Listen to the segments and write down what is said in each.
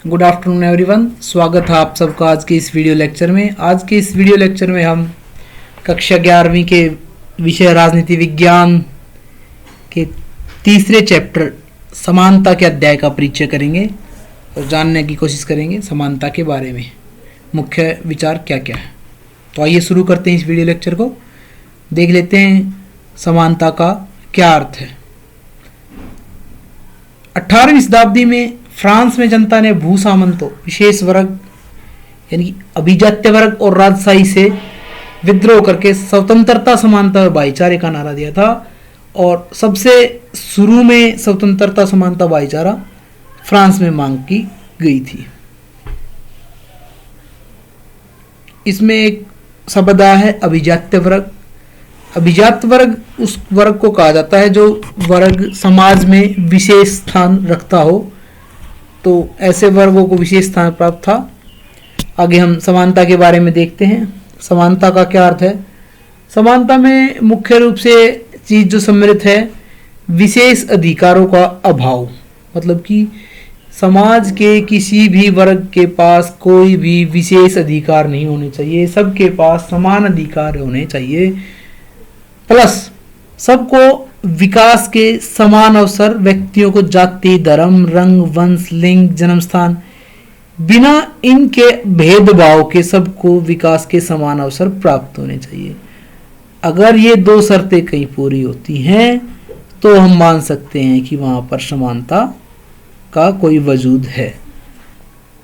Good afternoon everyone. स्वागत है आप सबका आज के इस वीडियो लेक्चर में। आज के इस वीडियो लेक्चर में हम कक्षा 11वीं के विषय राजनीति विज्ञान के तीसरे चैप्टर समानता के अध्याय का परिचय करेंगे और जानने की कोशिश करेंगे समानता के बारे में मुख्य विचार क्या क्या है। तो आइए शुरू करते हैं इस वीडियो लेक्चर को। देख लेते हैं समानता का क्या अर्थ है। 18वीं शताब्दी में फ्रांस में जनता ने भूसामंतों, विशेष वर्ग यानी अभिजात्य वर्ग और राजशाही से विद्रोह करके स्वतंत्रता, समानता और भाईचारे का नारा दिया था। और सबसे शुरू में स्वतंत्रता, समानता, भाईचारा फ्रांस में मांग की गई थी। इसमें एक शब्द आया है अभिजात्य वर्ग। अभिजात वर्ग उस वर्ग को कहा जाता है जो वर्ग समाज में विशेष स्थान रखता हो, तो ऐसे वर्गों को विशेष स्थान प्राप्त था। आगे हम समानता के बारे में देखते हैं। समानता का क्या अर्थ है। समानता में मुख्य रूप से चीज जो सम्मिलित है, विशेष अधिकारों का अभाव, मतलब कि समाज के किसी भी वर्ग के पास कोई भी विशेष अधिकार नहीं होने चाहिए, सबके पास समान अधिकार होने चाहिए। प्लस सबको विकास के समान अवसर, व्यक्तियों को जाति, धर्म, रंग, वंश, लिंग, जन्म स्थान, बिना इनके भेदभाव के सबको विकास के समान अवसर प्राप्त होने चाहिए। अगर ये दो शर्तें कहीं पूरी होती हैं तो हम मान सकते हैं कि वहां पर समानता का कोई वजूद है।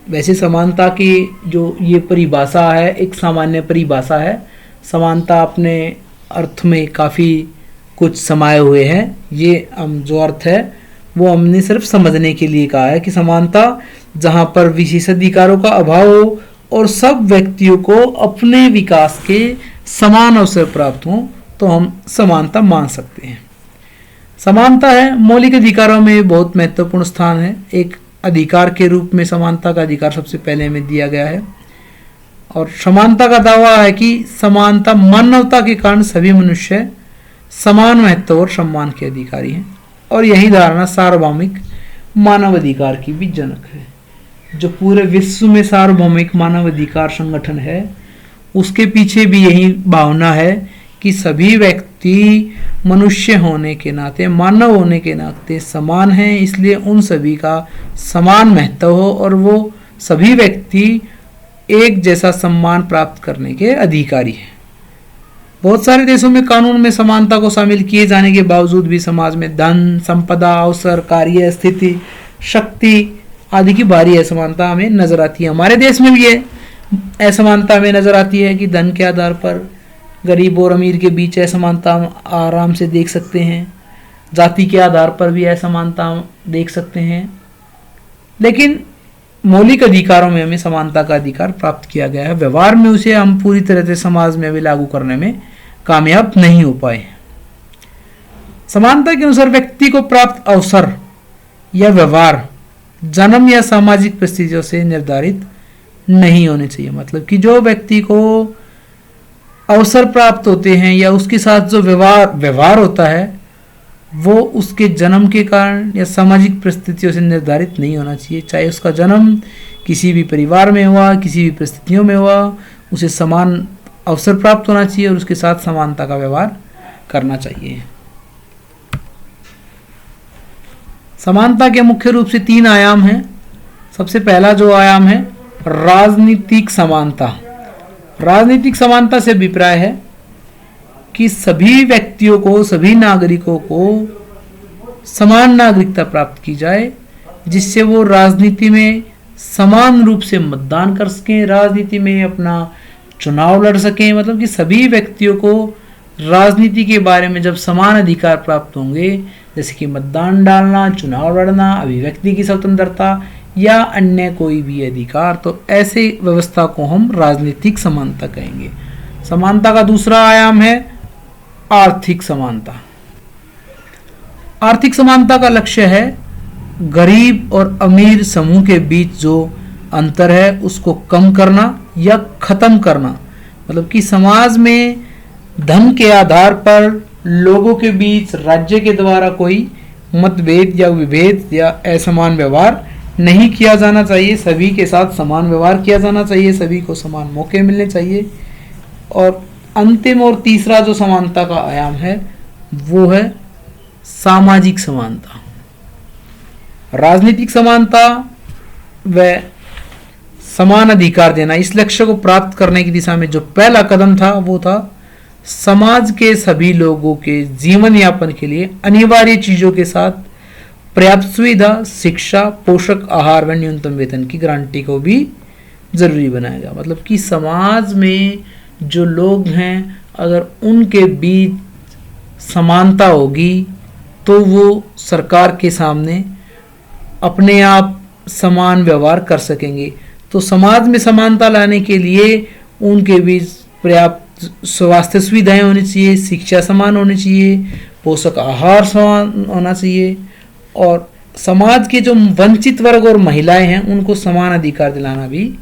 वैसे समानता की जो ये परिभाषा है, एक सामान्य परिभाषा है। समानता अपने अर्थ में काफ़ी कुछ समाये हुए हैं। ये हम जो अर्थ है वो हमने सिर्फ समझने के लिए कहा है कि समानता जहाँ पर विशेष अधिकारों का अभाव हो और सब व्यक्तियों को अपने विकास के समान अवसर प्राप्त हों तो हम समानता मान सकते हैं। समानता है मौलिक अधिकारों में बहुत महत्वपूर्ण स्थान है। एक अधिकार के रूप में समानता का अधिकार सबसे पहले में दिया गया है। और समानता का दावा है कि समानता मानवता के कारण सभी मनुष्य समान महत्व और सम्मान के अधिकारी हैं। और यही धारणा सार्वभौमिक मानव अधिकार की भी जनक है। जो पूरे विश्व में सार्वभौमिक मानव अधिकार संगठन है, उसके पीछे भी यही भावना है कि सभी व्यक्ति मनुष्य होने के नाते, मानव होने के नाते समान हैं, इसलिए उन सभी का समान महत्व हो और वो सभी व्यक्ति एक जैसा सम्मान प्राप्त करने के अधिकारी हैं। बहुत सारे देशों में कानून में समानता को शामिल किए जाने के बावजूद भी समाज में धन, संपदा, अवसर, कार्य, स्थिति, शक्ति आदि की भारी असमानता हमें नजर आती है। हमारे देश में भी ये असमानता हमें नजर आती है कि धन के आधार पर गरीब और अमीर के बीच असमानता हम आराम से देख सकते हैं। जाति के आधार पर भी असमानता हम देख सकते हैं। लेकिन मौलिक अधिकारों में हमें समानता का अधिकार प्राप्त किया गया है। व्यवहार में उसे हम पूरी तरह से समाज में अभी लागू करने में कामयाब नहीं हो पाए। समानता के अनुसार व्यक्ति को प्राप्त अवसर या व्यवहार जन्म या सामाजिक परिस्थितियों से निर्धारित नहीं होने चाहिए। मतलब कि जो व्यक्ति को अवसर प्राप्त होते हैं या उसके साथ जो व्यवहार होता है वो उसके जन्म के कारण या सामाजिक परिस्थितियों से निर्धारित नहीं होना चाहिए। चाहे उसका जन्म किसी भी परिवार में हुआ, किसी भी परिस्थितियों में हुआ, उसे समान अवसर प्राप्त होना चाहिए और उसके साथ समानता का व्यवहार करना चाहिए। समानता के मुख्य रूप से 3 आयाम हैं। सबसे पहला जो आयाम है राजनीतिक समानता। राजनीतिक समानता से अभिप्राय है कि सभी व्यक्तियों को, सभी नागरिकों को समान नागरिकता प्राप्त की जाए, जिससे वो राजनीति में समान रूप से मतदान कर सकें, राजनीति में अपना चुनाव लड़ सकें। मतलब कि सभी व्यक्तियों को राजनीति के बारे में जब समान अधिकार प्राप्त होंगे, जैसे कि मतदान डालना, चुनाव लड़ना, अभिव्यक्ति की स्वतंत्रता या अन्य कोई भी अधिकार, तो ऐसे व्यवस्था को हम राजनीतिक समानता कहेंगे। समानता का दूसरा आयाम है आर्थिक समानता। आर्थिक समानता का लक्ष्य है गरीब और अमीर समूह के बीच जो अंतर है उसको कम करना या खत्म करना। मतलब कि समाज में धन के आधार पर लोगों के बीच राज्य के द्वारा कोई मतभेद या विभेद या असमान व्यवहार नहीं किया जाना चाहिए, सभी के साथ समान व्यवहार किया जाना चाहिए, सभी को समान मौके मिलने चाहिए। और अंतिम और तीसरा जो समानता का आयाम है वो है सामाजिक समानता। राजनीतिक समानता व समान अधिकार देना, इस लक्ष्य को प्राप्त करने की दिशा में जो पहला कदम था वो था समाज के सभी लोगों के जीवन यापन के लिए अनिवार्य चीजों के साथ पर्याप्त सुविधा, शिक्षा, पोषक आहार व न्यूनतम वेतन की गारंटी को भी जरूरी बनाया गया। मतलब कि समाज में जो लोग हैं अगर उनके बीच समानता होगी तो वो सरकार के सामने अपने आप समान व्यवहार कर सकेंगे। तो समाज में समानता लाने के लिए उनके बीच पर्याप्त स्वास्थ्य सुविधाएं होनी चाहिए, शिक्षा समान होनी चाहिए, पोषक आहार समान होना चाहिए और समाज के जो वंचित वर्ग और महिलाएं हैं उनको समान अधिकार दिलाना भी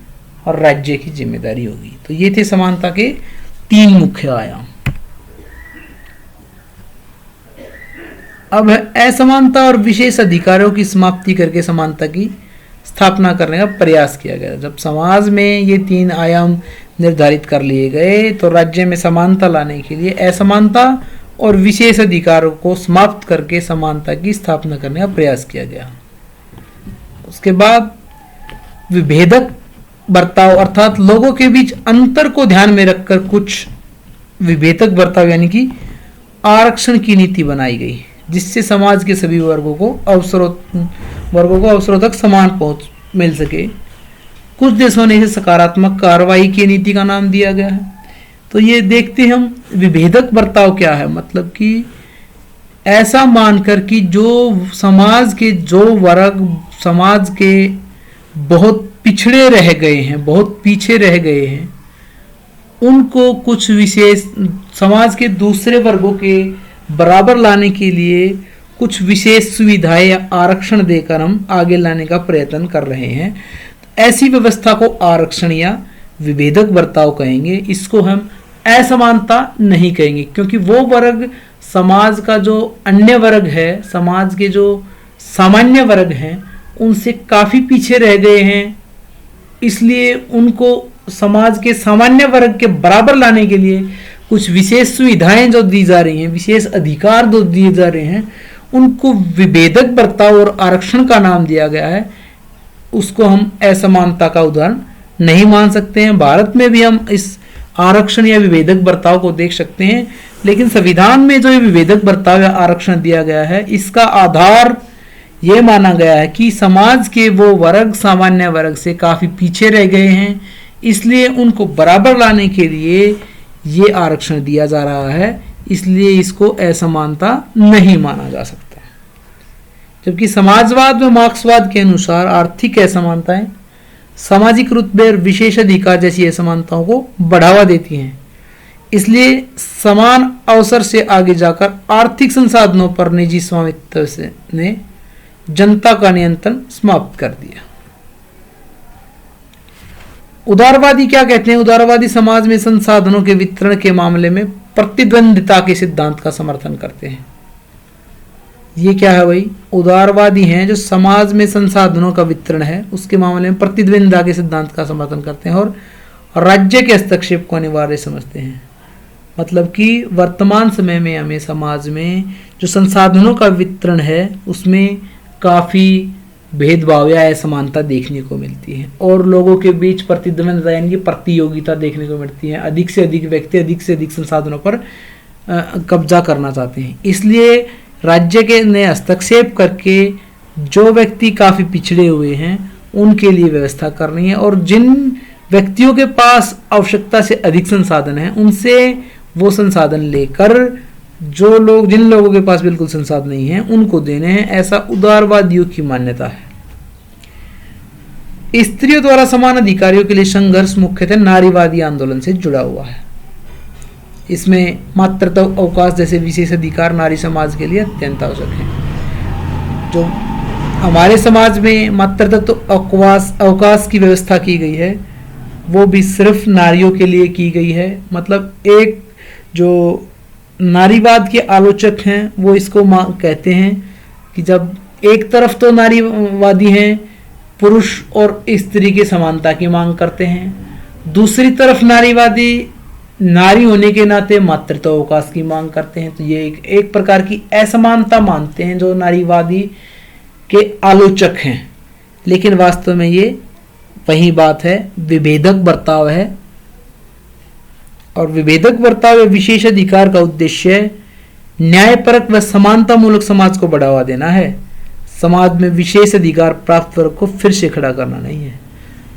और राज्य की जिम्मेदारी होगी। तो ये थे समानता के 3 मुख्य आयाम। अब असमानता और विशेष अधिकारों की समाप्ति करके समानता की स्थापना करने का प्रयास किया गया। जब समाज में ये 3 आयाम निर्धारित कर लिए गए तो राज्य में समानता लाने के लिए असमानता और विशेष अधिकारों को समाप्त करके समानता की स्थापना करने का प्रयास किया गया। उसके बाद विभेदक बर्ताव अर्थात लोगों के बीच अंतर को ध्यान में रखकर कुछ विभेदक बर्ताव यानी कि आरक्षण की नीति बनाई गई, जिससे समाज के सभी वर्गों को अवसरों तक समान पहुंच मिल सके। कुछ देशों ने इसे सकारात्मक कार्रवाई की नीति का नाम दिया गया है। तो ये देखते हैं हम विभेदक बर्ताव क्या है। मतलब कि ऐसा मानकर कि जो समाज के जो वर्ग समाज के बहुत पिछड़े रह गए हैं, बहुत पीछे रह गए हैं, उनको कुछ विशेष समाज के दूसरे वर्गों के बराबर लाने के लिए कुछ विशेष सुविधाएं या आरक्षण देकर हम आगे लाने का प्रयत्न कर रहे हैं। ऐसी व्यवस्था को आरक्षण या विभेदक बर्ताव कहेंगे। इसको हम असमानता नहीं कहेंगे, क्योंकि वो वर्ग समाज का जो अन्य वर्ग है, समाज के जो सामान्य वर्ग हैं, उनसे काफ़ी पीछे रह गए हैं। इसलिए उनको समाज के सामान्य वर्ग के बराबर लाने के लिए कुछ विशेष सुविधाएं जो दी जा रही हैं, विशेष अधिकार जो दिए जा रहे हैं, उनको विभेदक बर्ताव और आरक्षण का नाम दिया गया है। उसको हम असमानता का उदाहरण नहीं मान सकते हैं। भारत में भी हम इस आरक्षण या विभेदक बर्ताव को देख सकते हैं, लेकिन संविधान में जो विभेदक बर्ताव या आरक्षण दिया गया है, इसका आधार ये माना गया है कि समाज के वो वर्ग सामान्य वर्ग से काफ़ी पीछे रह गए हैं, इसलिए उनको बराबर लाने के लिए ये आरक्षण दिया जा रहा है, इसलिए इसको असमानता नहीं माना जा सकता। जबकि समाजवाद व मार्क्सवाद के अनुसार आर्थिक असमानताएं सामाजिक रुतबे और विशेष अधिकार जैसी असमानताओं को बढ़ावा देती हैं। इसलिए समान अवसर से आगे जाकर आर्थिक संसाधनों पर निजी स्वामित्व से ने जनता का नियंत्रण समाप्त कर दिया। उदारवादी क्या कहते हैं? उदारवादी समाज में संसाधनों के वितरण के मामले में प्रतिद्वंदिता के सिद्धांत का समर्थन करते हैं। ये क्या है भाई? उदारवादी हैं जो समाज में संसाधनों का वितरण है उसके मामले में प्रतिद्वंदिता के सिद्धांत का समर्थन करते हैं और राज्य के हस्तक्षेप को अनिवार्य समझते हैं। मतलब कि वर्तमान समय में हमें समाज में जो संसाधनों का वितरण है उसमें काफ़ी भेदभाव या असमानता देखने को मिलती है और लोगों के बीच प्रतिद्वंदिता यानी कि प्रतियोगिता देखने को मिलती है। अधिक से अधिक व्यक्ति अधिक से अधिक संसाधनों पर कब्जा करना चाहते हैं। इसलिए राज्य के ने हस्तक्षेप करके जो व्यक्ति काफ़ी पिछड़े हुए हैं उनके लिए व्यवस्था करनी है और जिन व्यक्तियों के पास आवश्यकता से अधिक संसाधन है उनसे वो संसाधन लेकर जिन लोगों के पास बिल्कुल संसाधन नहीं है उनको देने हैं। ऐसा उदारवादियों की मान्यता है। स्त्रियों द्वारा समान अधिकारियों के लिए संघर्ष मुख्यतः नारीवादी आंदोलन से जुड़ा हुआ है। इसमें मातृत्व अवकाश जैसे विशेष अधिकार नारी समाज के लिए अत्यंत आवश्यक है। जो हमारे समाज में मातृत्व अवकाश की व्यवस्था की गई है वो भी सिर्फ नारियों के लिए की गई है। मतलब एक जो नारीवाद के आलोचक हैं वो इसको कहते हैं कि जब एक तरफ तो नारीवादी हैं पुरुष और स्त्री की समानता की मांग करते हैं। दूसरी तरफ नारीवादी नारी होने के नाते मातृत्व अवकाश की मांग करते हैं। तो ये एक प्रकार की असमानता मानते हैं जो नारीवादी के आलोचक हैं, लेकिन वास्तव में ये वही बात है, विभेदक बर्ताव है। और विभेदक बर्ताव विशेष अधिकार का उद्देश्य न्यायपरक व समानता मूलक समाज को बढ़ावा देना है। समाज में विशेष अधिकार प्राप्त वर्ग को फिर से खड़ा करना नहीं है।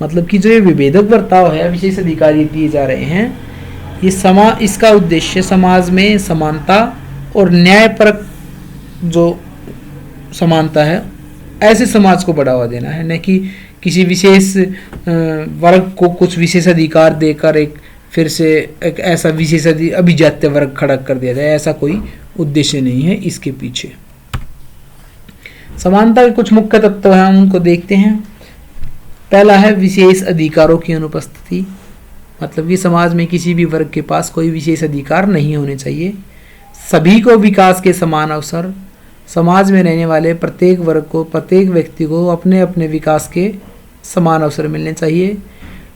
मतलब कि जो ये विभेदक बर्ताव है, विशेष अधिकार ये दिए जा रहे हैं, ये इसका उद्देश्य समाज में समानता और न्यायपरक जो समानता है ऐसे समाज को बढ़ावा देना है, न कि किसी विशेष वर्ग को कुछ विशेष अधिकार देकर एक फिर से एक ऐसा विशेष अभिजात्य वर्ग खड़ा कर दिया जाए। ऐसा कोई उद्देश्य नहीं है इसके पीछे। समानता के कुछ मुख्य तत्व हैं, हम उनको देखते हैं। पहला है विशेष अधिकारों की अनुपस्थिति, मतलब कि समाज में किसी भी वर्ग के पास कोई विशेष अधिकार नहीं होने चाहिए। सभी को विकास के समान अवसर, समाज में रहने वाले प्रत्येक वर्ग को, प्रत्येक व्यक्ति को अपने अपने विकास के समान अवसर मिलने चाहिए।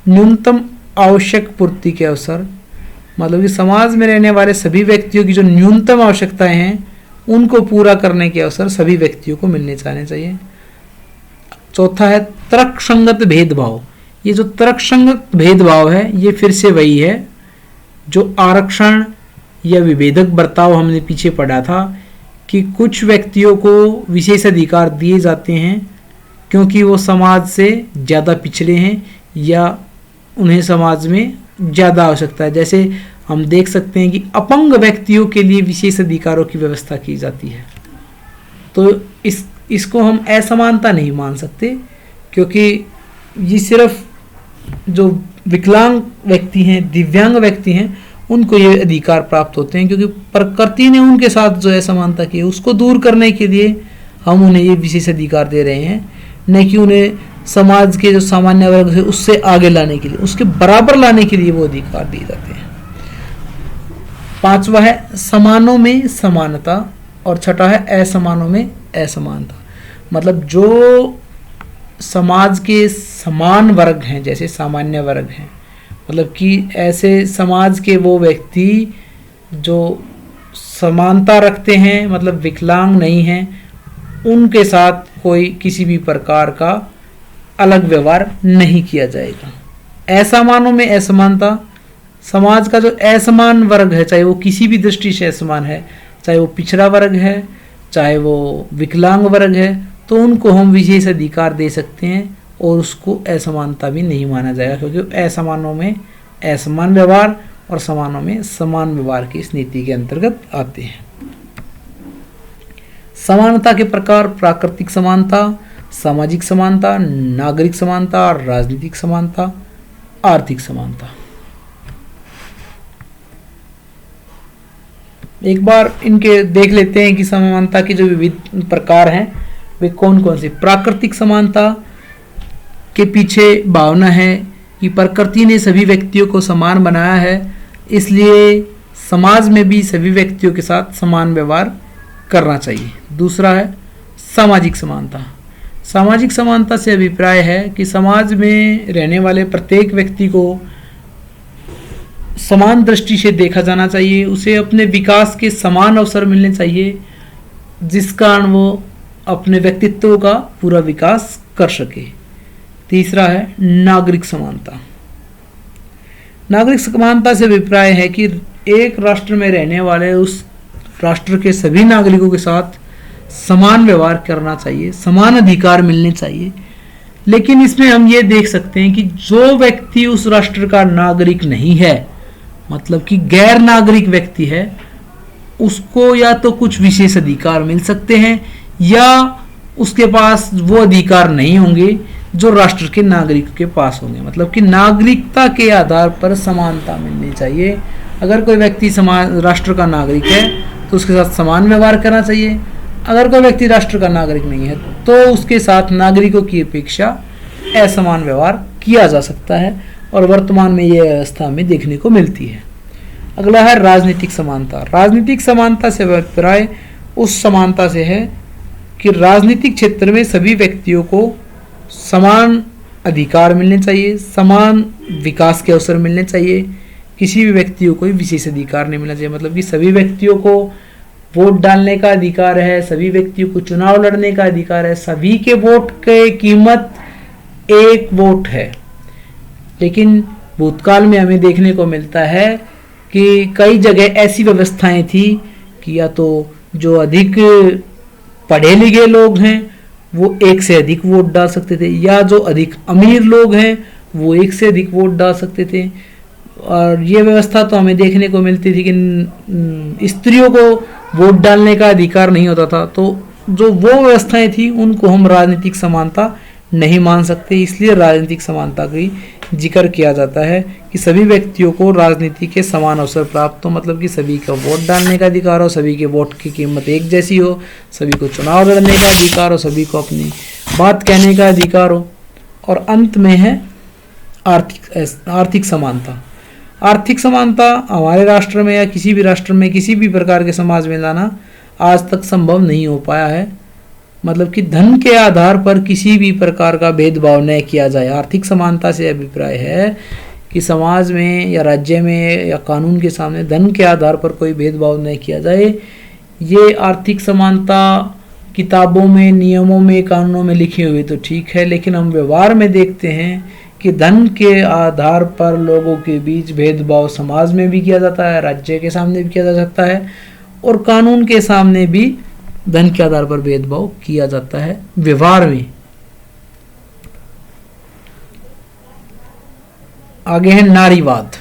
न्यूनतम आवश्यक पूर्ति के अवसर, मतलब कि समाज में रहने वाले सभी व्यक्तियों की जो न्यूनतम आवश्यकताएं हैं उनको पूरा करने के अवसर सभी व्यक्तियों को मिलने चाहिए। चौथा है तर्कसंगत भेदभाव। ये जो तर्कसंगत भेदभाव है ये फिर से वही है जो आरक्षण या विभेदक बर्ताव हमने पीछे पढ़ा था, कि कुछ व्यक्तियों को विशेष अधिकार दिए जाते हैं क्योंकि वो समाज से ज़्यादा पिछड़े हैं या उन्हें समाज में ज़्यादा आवश्यकता है। जैसे हम देख सकते हैं कि अपंग व्यक्तियों के लिए विशेष अधिकारों की व्यवस्था की जाती है। तो इसको हम असमानता नहीं मान सकते, क्योंकि ये सिर्फ जो विकलांग व्यक्ति हैं, दिव्यांग व्यक्ति हैं, उनको ये अधिकार प्राप्त होते हैं, क्योंकि प्रकृति ने उनके साथ जो असमानता की है उसको दूर करने के लिए हम उन्हें ये विशेष अधिकार दे रहे हैं, न कि उन्हें समाज के जो सामान्य वर्ग है उससे आगे लाने के लिए, उसके बराबर लाने के लिए वो अधिकार दिए जाते हैं। पांचवा है समानों में समानता और छठा है असमानों में असमानता। मतलब जो समाज के समान वर्ग हैं, जैसे सामान्य वर्ग हैं, मतलब कि ऐसे समाज के वो व्यक्ति जो समानता रखते हैं, मतलब विकलांग नहीं हैं, उनके साथ कोई किसी भी प्रकार का अलग व्यवहार नहीं किया जाएगा। असमानों में असमानता, समाज का जो असमान वर्ग है, चाहे वो किसी भी दृष्टि से असमान है, चाहे वो पिछड़ा वर्ग है, चाहे वो विकलांग वर्ग है, तो उनको हम विशेष अधिकार दे सकते हैं और उसको असमानता भी नहीं माना जाएगा, क्योंकि असमानों में असमान व्यवहार और समानों में समान व्यवहार की इस नीति के अंतर्गत आते हैं। समानता के प्रकार प्राकृतिक समानता, सामाजिक समानता, नागरिक समानता, राजनीतिक समानता, आर्थिक समानता। एक बार इनके देख लेते हैं कि समानता के जो विविध प्रकार हैं वे कौन कौन से। प्राकृतिक समानता के पीछे भावना है कि प्रकृति ने सभी व्यक्तियों को समान बनाया है, इसलिए समाज में भी सभी व्यक्तियों के साथ समान व्यवहार करना चाहिए। दूसरा है सामाजिक समानता। सामाजिक समानता से अभिप्राय है कि समाज में रहने वाले प्रत्येक व्यक्ति को समान दृष्टि से देखा जाना चाहिए, उसे अपने विकास के समान अवसर मिलने चाहिए, जिस कारण वो अपने व्यक्तित्व का पूरा विकास कर सके। तीसरा है नागरिक समानता। नागरिक समानता से अभिप्राय है कि एक राष्ट्र में रहने वाले उस राष्ट्र के सभी नागरिकों के साथ समान व्यवहार करना चाहिए, समान अधिकार मिलने चाहिए। लेकिन इसमें हम ये देख सकते हैं कि जो व्यक्ति उस राष्ट्र का नागरिक नहीं है, मतलब कि गैर नागरिक व्यक्ति है, उसको या तो कुछ विशेष अधिकार मिल सकते हैं या उसके पास वो अधिकार नहीं होंगे जो राष्ट्र के नागरिक के पास होंगे। मतलब कि नागरिकता के आधार पर समानता मिलनी चाहिए। अगर कोई व्यक्ति राष्ट्र का नागरिक है तो उसके साथ समान व्यवहार करना चाहिए। अगर कोई व्यक्ति राष्ट्र का नागरिक नहीं है तो उसके साथ नागरिकों की अपेक्षा असमान व्यवहार किया जा सकता है, और वर्तमान में यह व्यवस्था हमें देखने को मिलती है। अगला है राजनीतिक समानता। राजनीतिक समानता से अभिप्राय उस समानता से है कि राजनीतिक क्षेत्र में सभी व्यक्तियों को समान अधिकार मिलने चाहिए, समान विकास के अवसर मिलने चाहिए, किसी भी व्यक्ति को कोई विशेष अधिकार नहीं मिलना चाहिए। मतलब कि सभी व्यक्तियों को वोट डालने का अधिकार है, सभी व्यक्तियों को चुनाव लड़ने का अधिकार है, सभी के वोट की कीमत एक वोट है। लेकिन भूतकाल में हमें देखने को मिलता है कि कई जगह ऐसी व्यवस्थाएं थी कि या तो जो अधिक पढ़े लिखे लोग हैं वो एक से अधिक वोट डाल सकते थे, या जो अधिक अमीर लोग हैं वो एक से अधिक वोट डाल सकते थे। और ये व्यवस्था तो हमें देखने को मिलती थी कि स्त्रियों को वोट डालने का अधिकार नहीं होता था। तो जो वो व्यवस्थाएं थी उनको हम राजनीतिक समानता नहीं मान सकते, इसलिए राजनीतिक समानता की जिक्र किया जाता है कि सभी व्यक्तियों को राजनीति के समान अवसर प्राप्त हो, मतलब कि सभी का वोट डालने का अधिकार हो, सभी के वोट की कीमत एक जैसी हो, सभी को चुनाव लड़ने का अधिकार हो, सभी को अपनी बात कहने का अधिकार हो। और अंत में है आर्थिक समानता। आर्थिक समानता हमारे राष्ट्र में या किसी भी राष्ट्र में किसी भी प्रकार के समाज में लाना आज तक संभव नहीं हो पाया है। मतलब कि धन के आधार पर किसी भी प्रकार का भेदभाव न किया जाए। आर्थिक समानता से अभिप्राय है कि समाज में या राज्य में या कानून के सामने धन के आधार पर कोई भेदभाव न किया जाए। ये आर्थिक समानता किताबों में, नियमों में, कानूनों में लिखी हुई तो ठीक है, लेकिन हम व्यवहार में देखते हैं कि धन के आधार पर लोगों के बीच भेदभाव समाज में भी किया जाता है, राज्य के सामने भी किया जा सकता है, और कानून के सामने भी धन के आधार पर भेदभाव किया जाता है व्यवहार में। आगे है नारीवाद।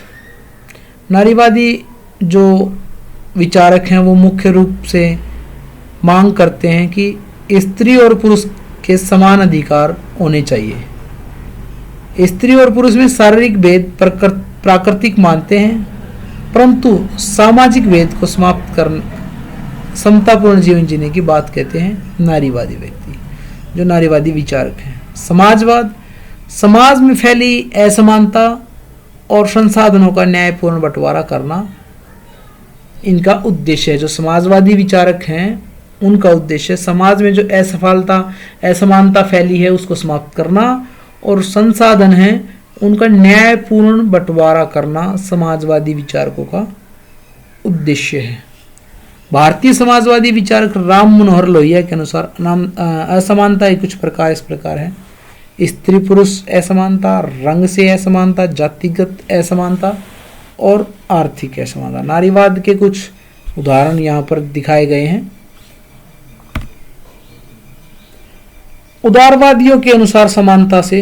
नारीवादी जो विचारक हैं वो मुख्य रूप से मांग करते हैं कि स्त्री और पुरुष के समान अधिकार होने चाहिए। स्त्री और पुरुष में शारीरिक भेद प्राकृतिक मानते हैं, परंतु सामाजिक भेद को समाप्त कर समतापूर्ण जीवन जीने की बात कहते हैं नारीवादी व्यक्ति, जो नारीवादी विचारक हैं। समाजवाद, समाज में फैली असमानता और संसाधनों का न्यायपूर्ण बंटवारा करना इनका उद्देश्य है। जो समाजवादी विचारक हैं उनका उद्देश्य समाज में जो असमानता फैली है उसको समाप्त करना, और संसाधन है उनका न्यायपूर्ण बंटवारा करना समाजवादी विचारकों का उद्देश्य है। भारतीय समाजवादी विचारक राम मनोहर लोहिया के अनुसार असमानता कुछ प्रकार इस प्रकार है: स्त्री पुरुष असमानता, रंग से असमानता, जातिगत असमानता और आर्थिक असमानता। नारीवाद के कुछ उदाहरण यहाँ पर दिखाए गए हैं। उदारवादियों के अनुसार समानता से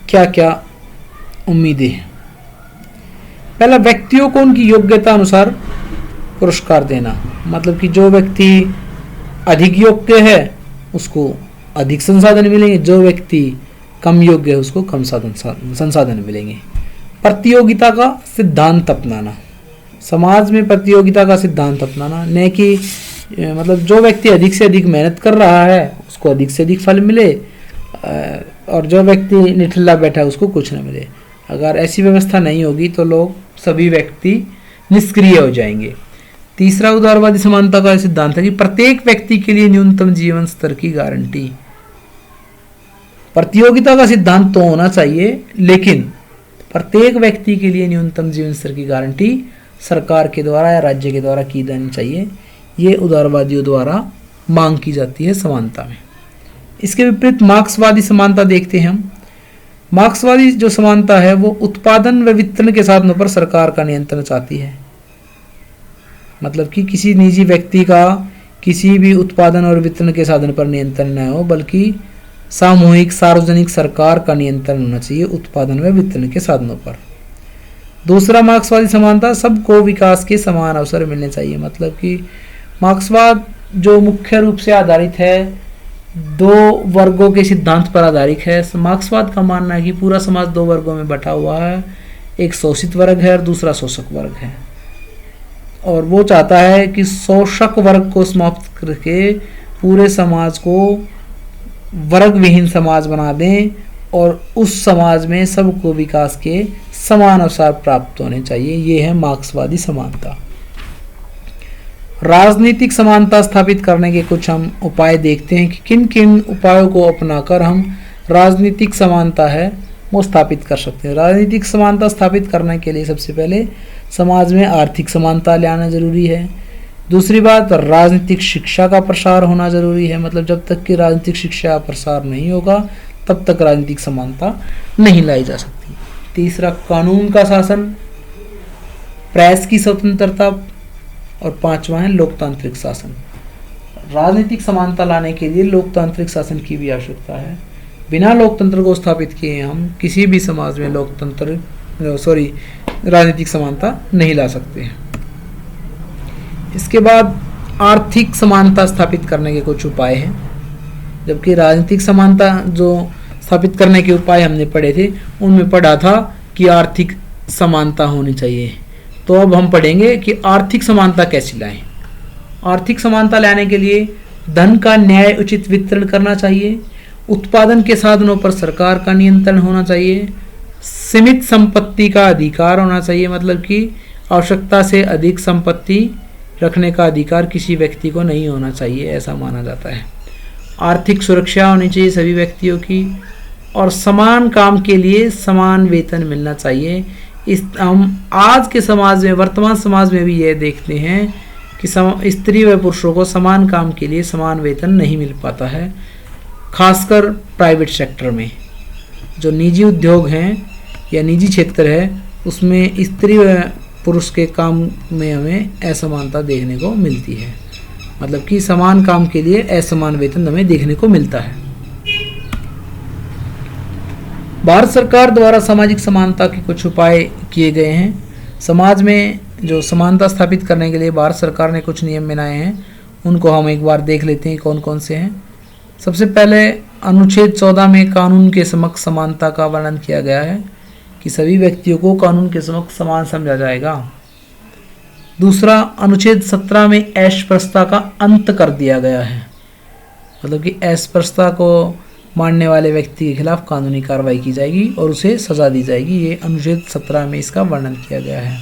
क्या क्या उम्मीदें हैं? पहला, व्यक्तियों को उनकी योग्यता अनुसार पुरस्कार देना। मतलब कि जो व्यक्ति अधिक योग्य है उसको अधिक संसाधन मिलेंगे, जो व्यक्ति कम योग्य है उसको कम संसाधन मिलेंगे। प्रतियोगिता का सिद्धांत अपनाना, समाज में प्रतियोगिता का सिद्धांत अपनाना, न कि मतलब जो व्यक्ति अधिक से अधिक मेहनत कर रहा है उसको अधिक से अधिक फल मिले और जो व्यक्ति निठल्ला बैठा है उसको कुछ न मिले। अगर ऐसी व्यवस्था नहीं होगी तो लोग सभी व्यक्ति निष्क्रिय हो जाएंगे। तीसरा उदारवादी समानता का सिद्धांत है कि प्रत्येक व्यक्ति के लिए न्यूनतम जीवन स्तर की गारंटी। प्रतियोगिता का सिद्धांत तो होना चाहिए, लेकिन प्रत्येक व्यक्ति के लिए न्यूनतम जीवन स्तर की गारंटी सरकार के द्वारा या राज्य के द्वारा की जानी चाहिए। ये उदारवादियों द्वारा मांग की जाती है समानता में। इसके विपरीत मार्क्सवादी समानता देखते हैं हम। मार्क्सवादी जो समानता है वो उत्पादन व वितरण के साधनों पर सरकार का नियंत्रण चाहती है। मतलब कि किसी निजी व्यक्ति का किसी भी उत्पादन और वितरण के साधन पर नियंत्रण न हो, बल्कि सामूहिक सार्वजनिक सरकार का नियंत्रण होना चाहिए उत्पादन व वितरण के साधनों पर। दूसरा मार्क्सवादी समानता, सबको विकास के समान अवसर मिलने चाहिए। मतलब कि मार्क्सवाद जो मुख्य रूप से आधारित है दो वर्गों के सिद्धांत पर आधारित है। मार्क्सवाद का मानना है कि पूरा समाज दो वर्गों में बटा हुआ है, एक शोषित वर्ग है और दूसरा शोषक वर्ग है, और वो चाहता है कि शोषक वर्ग को समाप्त करके पूरे समाज को वर्ग विहीन समाज बना दें और उस समाज में सबको विकास के समान अवसर प्राप्त होने चाहिए। ये है मार्क्सवादी समानता। राजनीतिक समानता स्थापित करने के कुछ हम उपाय देखते हैं कि किन किन उपायों को अपनाकर हम राजनीतिक समानता है वो स्थापित कर सकते हैं। राजनीतिक समानता स्थापित करने के लिए सबसे पहले समाज में आर्थिक समानता लाना जरूरी है। दूसरी बात, राजनीतिक शिक्षा का प्रसार होना जरूरी है। मतलब जब तक कि राजनीतिक शिक्षा का प्रसार नहीं होगा तब तक राजनीतिक समानता नहीं लाई जा सकती। तीसरा, कानून का शासन, प्रेस की स्वतंत्रता, और पांचवा है लोकतांत्रिक शासन। राजनीतिक समानता लाने के लिए लोकतांत्रिक शासन की भी आवश्यकता है। बिना लोकतंत्र को स्थापित किए हम किसी भी समाज में राजनीतिक समानता नहीं ला सकते हैं। इसके बाद आर्थिक समानता स्थापित करने के कुछ उपाय हैं। जबकि राजनीतिक समानता जो स्थापित करने के उपाय हमने पढ़े थे उनमें पढ़ा था कि आर्थिक समानता होनी चाहिए। तो अब हम पढ़ेंगे कि आर्थिक समानता कैसे लाएं। आर्थिक समानता लाने के लिए धन का न्याय उचित वितरण करना चाहिए। उत्पादन के साधनों पर सरकार का नियंत्रण होना चाहिए। सीमित संपत्ति का अधिकार होना चाहिए, मतलब कि आवश्यकता से अधिक संपत्ति रखने का अधिकार किसी व्यक्ति को नहीं होना चाहिए, ऐसा माना जाता है। आर्थिक सुरक्षा होनी चाहिए सभी व्यक्तियों की, और समान काम के लिए समान वेतन मिलना चाहिए। हम आज के समाज में, वर्तमान समाज में भी यह देखते हैं कि स्त्री व पुरुषों को समान काम के लिए समान वेतन नहीं मिल पाता है। खासकर प्राइवेट सेक्टर में, जो निजी उद्योग हैं या निजी क्षेत्र है, उसमें स्त्री व पुरुष के काम में हमें असमानता देखने को मिलती है। मतलब कि समान काम के लिए असमान वेतन हमें देखने को मिलता है। भारत सरकार द्वारा सामाजिक समानता के कुछ उपाय किए गए हैं। समाज में जो समानता स्थापित करने के लिए भारत सरकार ने कुछ नियम बनाए हैं, उनको हम एक बार देख लेते हैं कौन कौन से हैं। सबसे पहले अनुच्छेद 14 में कानून के समक्ष समानता का वर्णन किया गया है कि सभी व्यक्तियों को कानून के समक्ष समान समझा जाएगा। दूसरा, अनुच्छेद 17 में अस्पृश्यता का अंत कर दिया गया है। मतलब कि अस्पृश्यता को मानने वाले व्यक्ति के खिलाफ कानूनी कार्रवाई की जाएगी और उसे सजा दी जाएगी। ये अनुच्छेद 17 में इसका वर्णन किया गया है।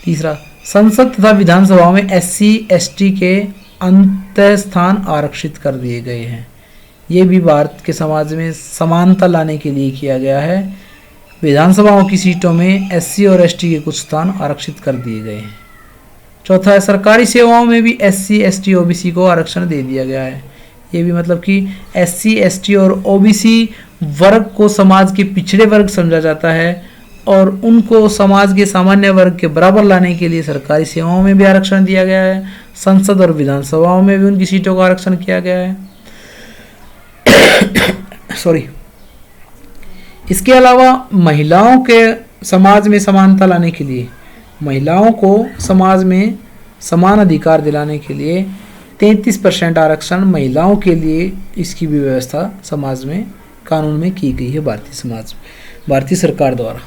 तीसरा, संसद तथा विधानसभाओं में SC ST के अंतः स्थान आरक्षित कर दिए गए हैं। ये भी भारत के समाज में समानता लाने के लिए किया गया है। विधानसभाओं की सीटों में SC और ST के कुछ स्थान आरक्षित कर दिए गए हैं। चौथा है, सरकारी सेवाओं में भी SC ST OBC को आरक्षण दे दिया गया है। ये भी मतलब कि SC ST और OBC वर्ग को समाज के पिछड़े वर्ग समझा जाता है और उनको समाज के सामान्य वर्ग के बराबर लाने के लिए सरकारी सेवाओं में भी आरक्षण दिया गया है। संसद और विधानसभाओं में भी उनकी सीटों का आरक्षण किया गया है। इसके अलावा महिलाओं के समाज में समानता लाने के लिए, महिलाओं को समाज में समान अधिकार दिलाने के लिए 33% आरक्षण महिलाओं के लिए, इसकी भी व्यवस्था समाज में कानून में की गई है भारतीय सरकार द्वारा।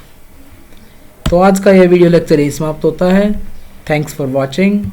तो आज का यह वीडियो लेक्चर यही समाप्त होता है। Thanks for watching.